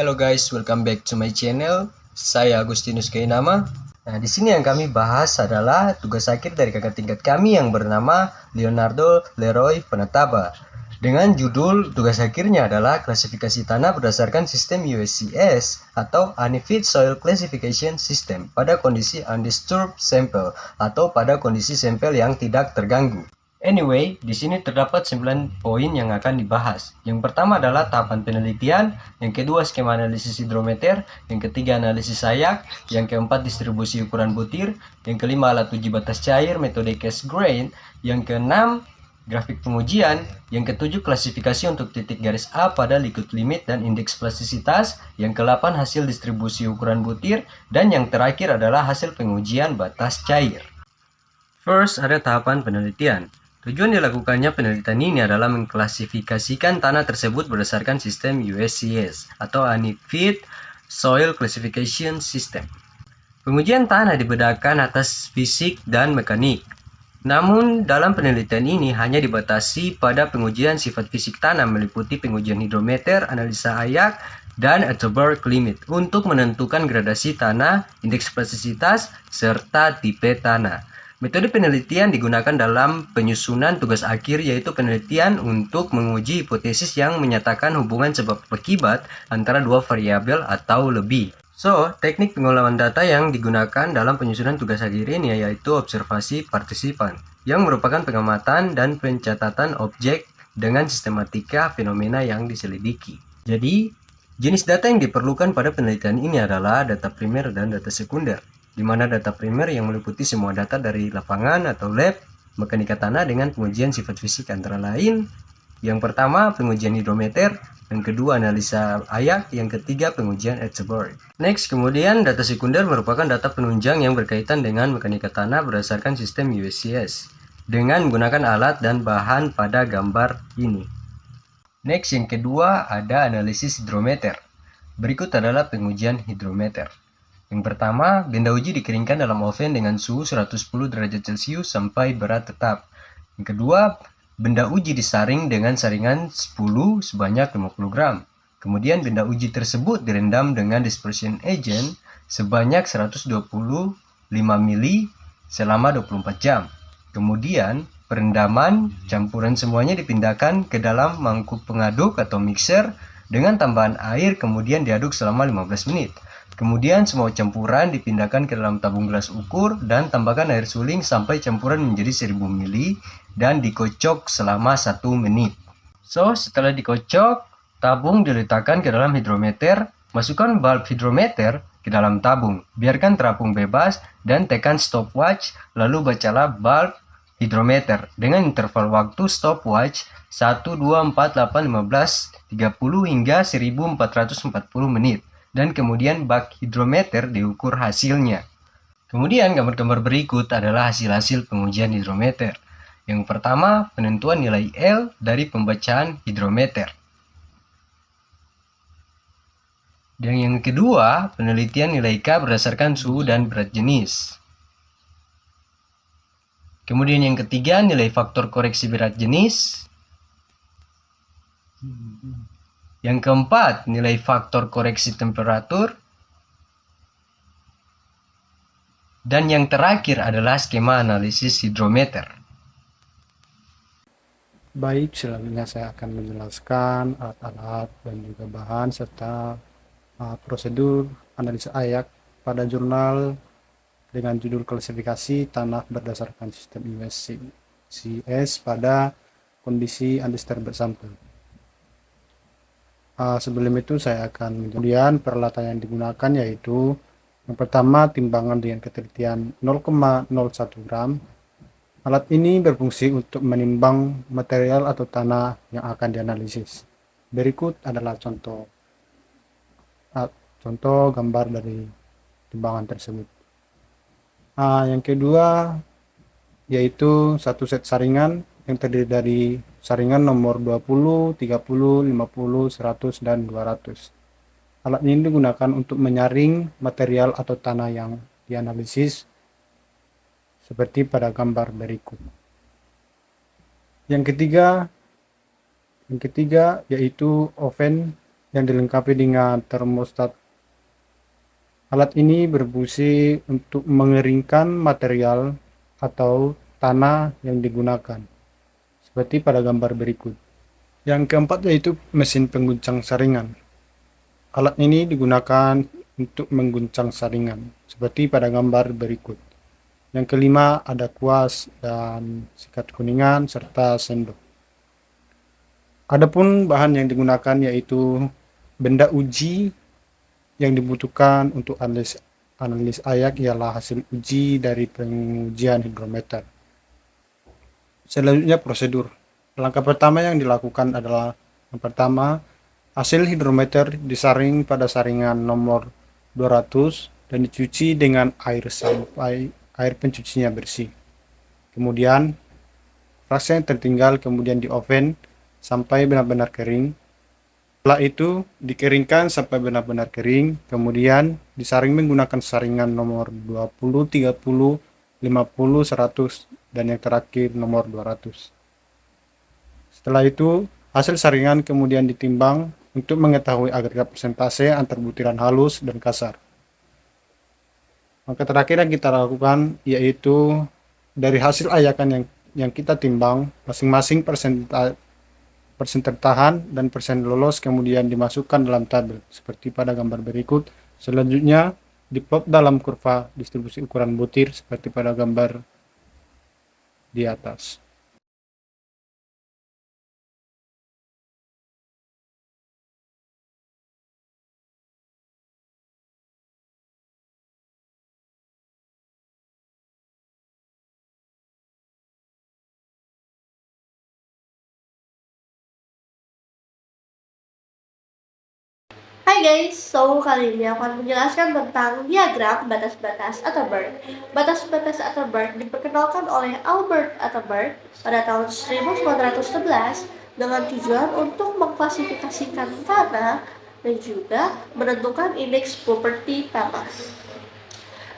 Halo guys, welcome back to my channel. Saya Agustinus Kainama. Nah, di sini yang kami bahas adalah tugas akhir dari kakak tingkat kami yang bernama Leonardo Leroy Penetaba. Dengan judul tugas akhirnya adalah klasifikasi tanah berdasarkan sistem USCS atau Unfit Soil Classification System pada kondisi undisturbed sample atau pada kondisi sampel yang tidak terganggu. Anyway, di sini terdapat 9 poin yang akan dibahas. Yang pertama adalah tahapan penelitian, yang kedua skema analisis hidrometer, yang ketiga analisis ayak, yang keempat distribusi ukuran butir, yang kelima alat uji batas cair, metode case grain, yang keenam grafik pengujian, yang ketujuh klasifikasi untuk titik garis A pada liquid limit dan indeks plastisitas, yang ke-8 hasil distribusi ukuran butir, dan yang terakhir adalah hasil pengujian batas cair. First, ada tahapan penelitian. Tujuan dilakukannya penelitian ini adalah mengklasifikasikan tanah tersebut berdasarkan sistem USCS atau Unfit Soil Classification System. Pengujian tanah dibedakan atas fisik dan mekanik. Namun, dalam penelitian ini hanya dibatasi pada pengujian sifat fisik tanah meliputi pengujian hidrometer, analisa ayak, dan Atterberg limit untuk menentukan gradasi tanah, indeks plastisitas, serta tipe tanah. Metode penelitian digunakan dalam penyusunan tugas akhir, yaitu penelitian untuk menguji hipotesis yang menyatakan hubungan sebab akibat antara dua variabel atau lebih. So, teknik pengolahan data yang digunakan dalam penyusunan tugas akhir ini yaitu observasi partisipan, yang merupakan pengamatan dan pencatatan objek dengan sistematika fenomena yang diselidiki. Jadi, jenis data yang diperlukan pada penelitian ini adalah data primer dan data sekunder, di mana data primer yang meliputi semua data dari lapangan atau lab, mekanika tanah dengan pengujian sifat fisik antara lain. Yang pertama, pengujian hidrometer, yang kedua analisa ayak, yang ketiga pengujian Atterberg. Next, kemudian data sekunder merupakan data penunjang yang berkaitan dengan mekanika tanah berdasarkan sistem USCS dengan menggunakan alat dan bahan pada gambar ini. Next, yang kedua ada analisis hidrometer. Berikut adalah pengujian hidrometer. Yang pertama, benda uji dikeringkan dalam oven dengan suhu 110 derajat Celcius sampai berat tetap. Yang kedua, benda uji disaring dengan saringan 10 sebanyak 50 gram. Kemudian benda uji tersebut direndam dengan dispersion agent sebanyak 125 mili selama 24 jam. Kemudian, perendaman campuran semuanya dipindahkan ke dalam mangkuk pengaduk atau mixer dengan tambahan air, kemudian diaduk selama 15 menit. Kemudian semua campuran dipindahkan ke dalam tabung gelas ukur dan tambahkan air suling sampai campuran menjadi 1000 mili dan dikocok selama 1 menit. So, setelah dikocok, tabung diletakkan ke dalam hidrometer, masukkan bulb hidrometer ke dalam tabung, biarkan terapung bebas dan tekan stopwatch, lalu bacalah bulb hidrometer dengan interval waktu stopwatch 1, 2, 4, 8, 15, 30 hingga 1440 menit. Dan kemudian bak hidrometer diukur hasilnya. Kemudian gambar-gambar berikut adalah hasil-hasil pengujian hidrometer. Yang pertama, penentuan nilai L dari pembacaan hidrometer. Dan yang kedua, penelitian nilai K berdasarkan suhu dan berat jenis. Kemudian yang ketiga, nilai faktor koreksi berat jenis. Yang keempat, nilai faktor koreksi temperatur. Dan yang terakhir adalah skema analisis hidrometer. Baik, selanjutnya saya akan menjelaskan alat-alat dan juga bahan serta prosedur analisa ayak pada jurnal dengan judul klasifikasi tanah berdasarkan sistem USCS pada kondisi undisturbed sample. Sebelum itu saya akan kemudian peralatan yang digunakan yaitu yang pertama timbangan dengan ketelitian 0,01 gram. Alat ini berfungsi untuk menimbang material atau tanah yang akan dianalisis. Berikut adalah contoh gambar dari timbangan tersebut. Yang kedua yaitu satu set saringan yang terdiri dari saringan nomor 20, 30, 50, 100, dan 200. Alat ini digunakan untuk menyaring material atau tanah yang dianalisis seperti pada gambar berikut. Yang ketiga yaitu oven yang dilengkapi dengan termostat. Alat ini berfungsi untuk mengeringkan material atau tanah yang digunakan, seperti pada gambar berikut. Yang keempat yaitu mesin pengguncang saringan. Alat ini digunakan untuk mengguncang saringan, seperti pada gambar berikut. Yang kelima ada kuas dan sikat kuningan serta sendok. Adapun bahan yang digunakan yaitu benda uji yang dibutuhkan untuk analis ayak ialah hasil uji dari pengujian hidrometer. Selanjutnya prosedur. Langkah pertama yang dilakukan adalah yang pertama, hasil hidrometer disaring pada saringan nomor 200 dan dicuci dengan air sampai air pencucinya bersih. Kemudian, frasa yang tertinggal kemudian di oven sampai benar-benar kering. Setelah itu dikeringkan sampai benar-benar kering, kemudian disaring menggunakan saringan nomor 20, 30, 50, 100, dan yang terakhir nomor 200. Setelah itu, hasil saringan kemudian ditimbang untuk mengetahui agregat persentase antar butiran halus dan kasar. Maka terakhir yang kita lakukan yaitu dari hasil ayakan yang kita timbang, masing-masing persen tertahan dan persen lolos kemudian dimasukkan dalam tabel seperti pada gambar berikut. Selanjutnya diplot dalam kurva distribusi ukuran butir seperti pada gambar di atas. Hai guys, kali ini aku akan menjelaskan tentang diagram batas-batas Atterberg. Batas-batas Atterberg diperkenalkan oleh Albert Atterberg pada tahun 1911 dengan tujuan untuk mengklasifikasikan tanah dan juga menentukan indeks properti tanah.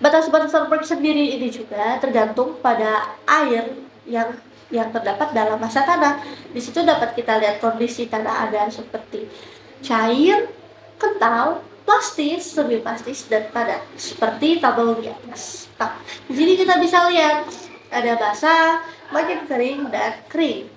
Batas-batas Atterberg sendiri ini juga tergantung pada air yang terdapat dalam massa tanah. Di situ dapat kita lihat kondisi tanah ada seperti cair, kental, plastis, semi plastis, dan padat seperti tabel di atas. Nah, di sini kita bisa lihat ada basah, makin kering, dan kering.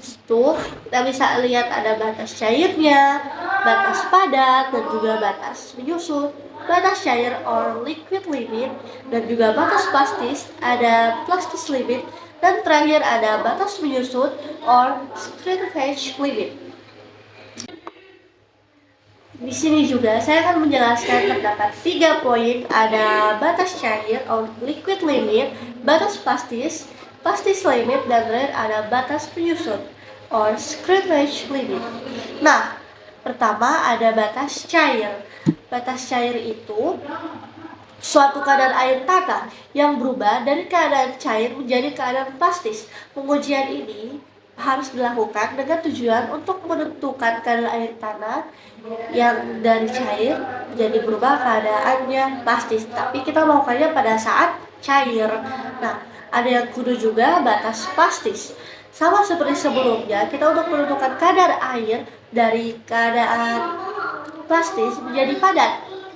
Itu kita bisa lihat ada batas cairnya, batas padat, dan juga batas menyusut. Batas cair or liquid limit, dan juga batas plastis, ada plastis limit, dan terakhir ada batas menyusut or shrinkage limit. Di sini juga saya akan menjelaskan terdapat 3 poin, ada batas cair or liquid limit, batas plastis, plastis limit, dan terakhir ada batas penyusut or shrinkage limit. Nah, pertama ada batas cair. Batas cair itu suatu kadar air tanah yang berubah dari keadaan cair menjadi keadaan plastis. Pengujian ini harus dilakukan dengan tujuan untuk menentukan kadar air tanah yang dari cair jadi berubah keadaannya plastis, tapi kita melakukannya pada saat cair. Nah, ada yang kudu juga batas plastis. Sama seperti sebelumnya, kita untuk menentukan kadar air dari keadaan plastis menjadi padat.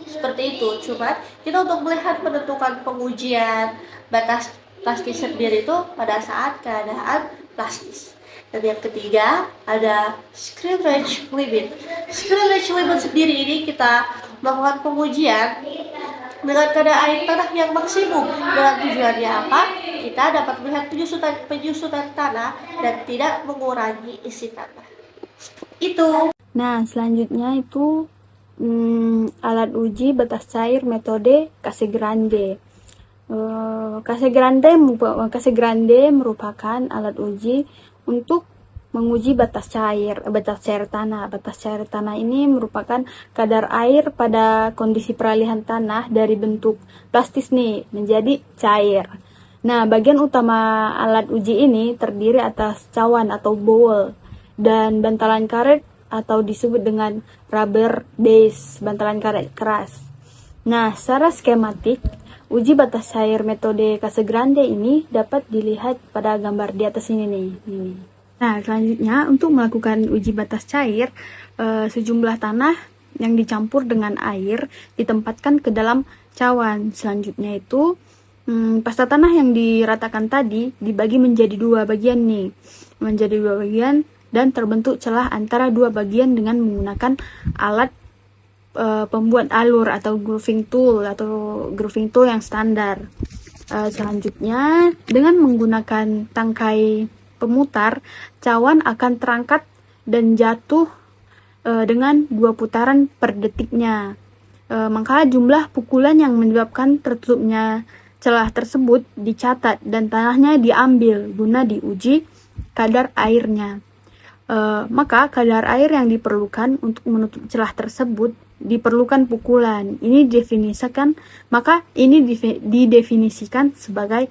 Seperti itu, cuma kita untuk melihat menentukan pengujian batas plastis sendiri itu pada saat keadaan plastis. Dan yang ketiga ada shrinkage limit. Shrinkage limit sendiri ini kita melakukan pengujian dengan kadar air tanah yang maksimum. Dengan tujuannya apa? Kita dapat melihat penyusutan tanah dan tidak mengurangi isi tanah. Itu. Nah, selanjutnya itu alat uji batas cair metode Casagrande. Casagrande merupakan alat uji untuk menguji batas cair tanah. Batas cair tanah ini merupakan kadar air pada kondisi peralihan tanah dari bentuk plastis nih menjadi cair. Nah, bagian utama alat uji ini terdiri atas cawan atau bowl dan bantalan karet atau disebut dengan rubber base, bantalan karet keras. Nah, secara skematik, uji batas cair metode Casagrande ini dapat dilihat pada gambar di atas ini nih. Nah, selanjutnya untuk melakukan uji batas cair, sejumlah tanah yang dicampur dengan air ditempatkan ke dalam cawan. Selanjutnya itu pasta tanah yang diratakan tadi dibagi menjadi dua bagian nih, dan terbentuk celah antara dua bagian dengan menggunakan alat pembuat alur atau grooving tool yang standar. Selanjutnya dengan menggunakan tangkai pemutar, cawan akan terangkat dan jatuh dengan 2 putaran per detiknya. Maka jumlah pukulan yang menyebabkan tertutupnya celah tersebut dicatat dan tanahnya diambil guna diuji kadar airnya. Maka kadar air yang diperlukan untuk menutup celah tersebut diperlukan pukulan. Ini didefinisikan sebagai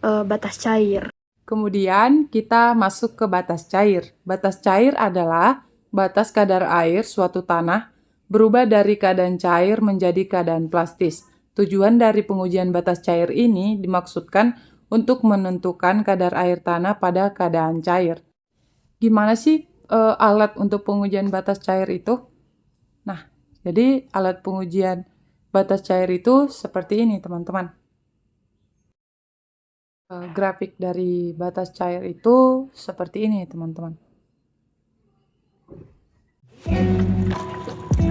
batas cair. Kemudian kita masuk ke batas cair. Batas cair adalah batas kadar air suatu tanah berubah dari keadaan cair menjadi keadaan plastis. Tujuan dari pengujian batas cair ini dimaksudkan untuk menentukan kadar air tanah pada keadaan cair. Gimana sih alat untuk pengujian batas cair itu? Nah, jadi alat pengujian batas cair itu seperti ini, teman-teman. Grafik dari batas cair itu seperti ini, teman-teman.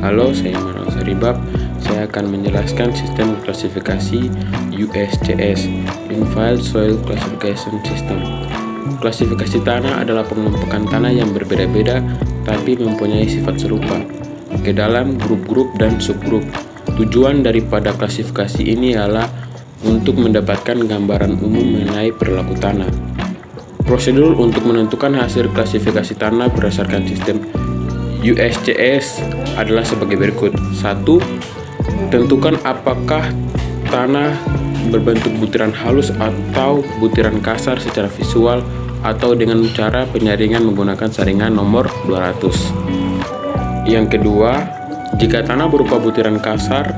Halo, saya Manuel Saribab. Saya akan menjelaskan sistem klasifikasi USCS, Unified Soil Classification System. Klasifikasi tanah adalah pengelompokan tanah yang berbeda-beda tapi mempunyai sifat serupa ke dalam grup-grup dan subgrup. Tujuan daripada klasifikasi ini adalah untuk mendapatkan gambaran umum mengenai perilaku tanah. Prosedur untuk menentukan hasil klasifikasi tanah berdasarkan sistem USCS adalah sebagai berikut. 1. Tentukan apakah tanah berbentuk butiran halus atau butiran kasar secara visual atau dengan cara penyaringan menggunakan saringan nomor 200. Yang kedua, jika tanah berupa butiran kasar,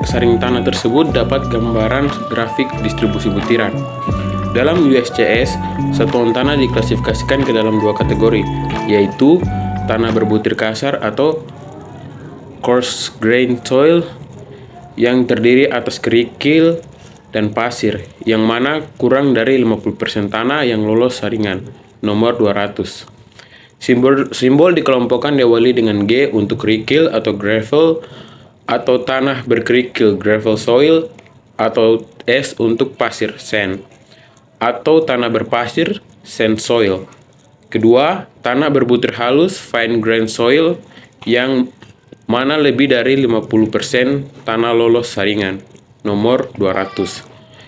saring tanah tersebut dapat gambaran grafik distribusi butiran. Dalam USCS, satuan tanah diklasifikasikan ke dalam 2 kategori, yaitu tanah berbutir kasar atau coarse grain soil yang terdiri atas kerikil dan pasir, yang mana kurang dari 50% tanah yang lolos saringan, nomor 200. Simbol dikelompokkan diawali dengan G untuk kerikil atau gravel atau tanah berkerikil gravel soil, atau S untuk pasir sand, atau tanah berpasir sand soil. Kedua, tanah berbutir halus fine grain soil yang mana lebih dari 50% tanah lolos saringan, nomor 200.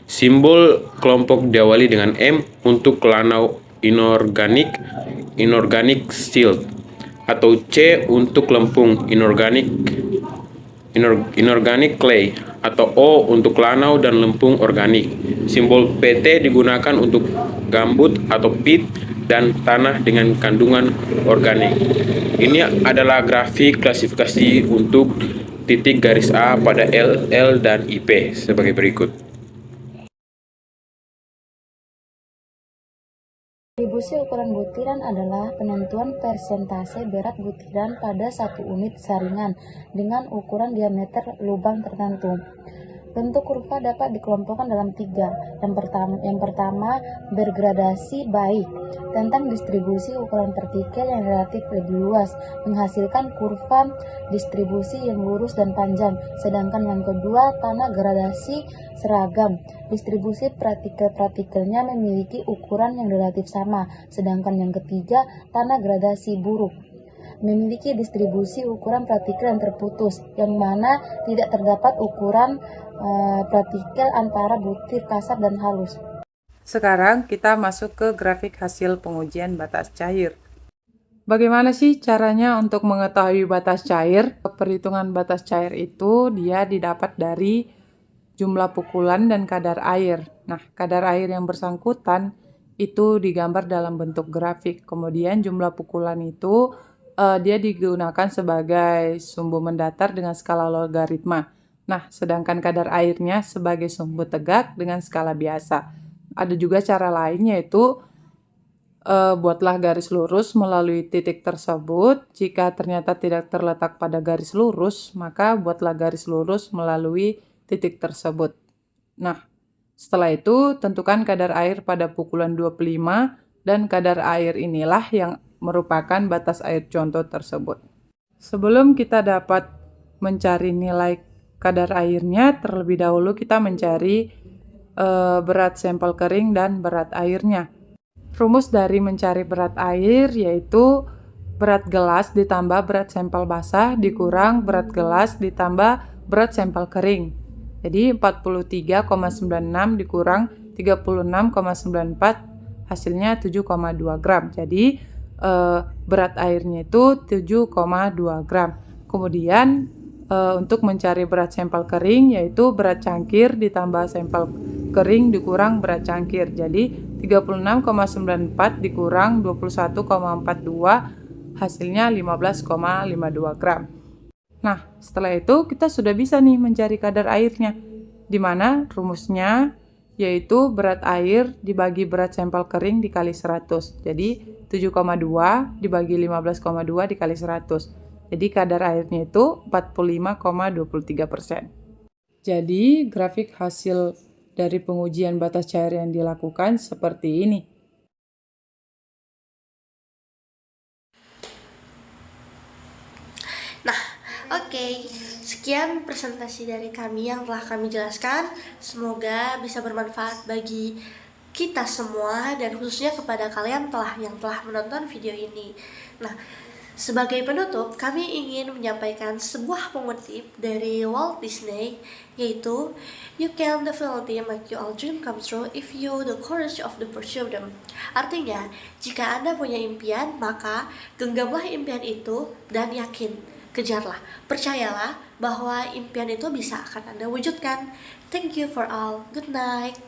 Simbol kelompok diawali dengan M untuk lanau inorganic silt, atau C untuk lempung inorganic clay, atau O untuk lanau dan lempung organik. Simbol PT digunakan untuk gambut atau peat dan tanah dengan kandungan organik. Ini adalah grafik klasifikasi untuk titik garis A pada L dan IP sebagai berikut. Distribusi ukuran butiran adalah penentuan persentase berat butiran pada 1 unit saringan dengan ukuran diameter lubang tertentu. Bentuk kurva dapat dikelompokkan dalam 3. Yang pertama bergradasi baik, tentang distribusi ukuran partikel yang relatif lebih luas, menghasilkan kurva distribusi yang lurus dan panjang. Sedangkan yang kedua, tanah gradasi seragam, distribusi partikel-partikelnya memiliki ukuran yang relatif sama. Sedangkan yang ketiga, tanah gradasi buruk, memiliki distribusi ukuran partikel yang terputus, yang mana tidak terdapat ukuran partikel antara butir kasar dan halus. Sekarang kita masuk ke grafik hasil pengujian batas cair. Bagaimana sih caranya untuk mengetahui batas cair? Perhitungan batas cair itu dia didapat dari jumlah pukulan dan kadar air. Nah, kadar air yang bersangkutan itu digambar dalam bentuk grafik. Kemudian jumlah pukulan itu dia digunakan sebagai sumbu mendatar dengan skala logaritma. Nah, sedangkan kadar airnya sebagai sumbu tegak dengan skala biasa. Ada juga cara lain, yaitu buatlah garis lurus melalui titik tersebut. Jika ternyata tidak terletak pada garis lurus, maka buatlah garis lurus melalui titik tersebut. Nah, setelah itu tentukan kadar air pada pukulan 25 dan kadar air inilah yang merupakan batas air contoh tersebut. Sebelum kita dapat mencari nilai kadar airnya, terlebih dahulu kita mencari berat sampel kering dan berat airnya. Rumus dari mencari berat air yaitu berat gelas ditambah berat sampel basah dikurang berat gelas ditambah berat sampel kering. Jadi 43,96 dikurang 36,94 hasilnya 7,2 gram. Jadi berat airnya itu 7,2 gram. Kemudian untuk mencari berat sampel kering yaitu berat cangkir ditambah sampel kering dikurang berat cangkir. Jadi 36,94 dikurang 21,42 hasilnya 15,52 gram. Nah, setelah itu kita sudah bisa nih mencari kadar airnya. Di mana rumusnya yaitu berat air dibagi berat sampel kering dikali 100. Jadi 7,2 dibagi 15,2 dikali 100. Jadi kadar airnya itu 45,23%. Jadi grafik hasil dari pengujian batas cair yang dilakukan seperti ini. Nah, oke. Sekian presentasi dari kami yang telah kami jelaskan. Semoga bisa bermanfaat bagi kita semua dan khususnya kepada kalian yang telah menonton video ini. Nah, sebagai penutup, kami ingin menyampaikan sebuah pengutip dari Walt Disney, yaitu "You can definitely make your dream come true if you the courage of the pursue them." Artinya, jika Anda punya impian, maka genggamlah impian itu dan yakin, kejarlah, percayalah bahwa impian itu bisa akan Anda wujudkan. Thank you for all. Good night.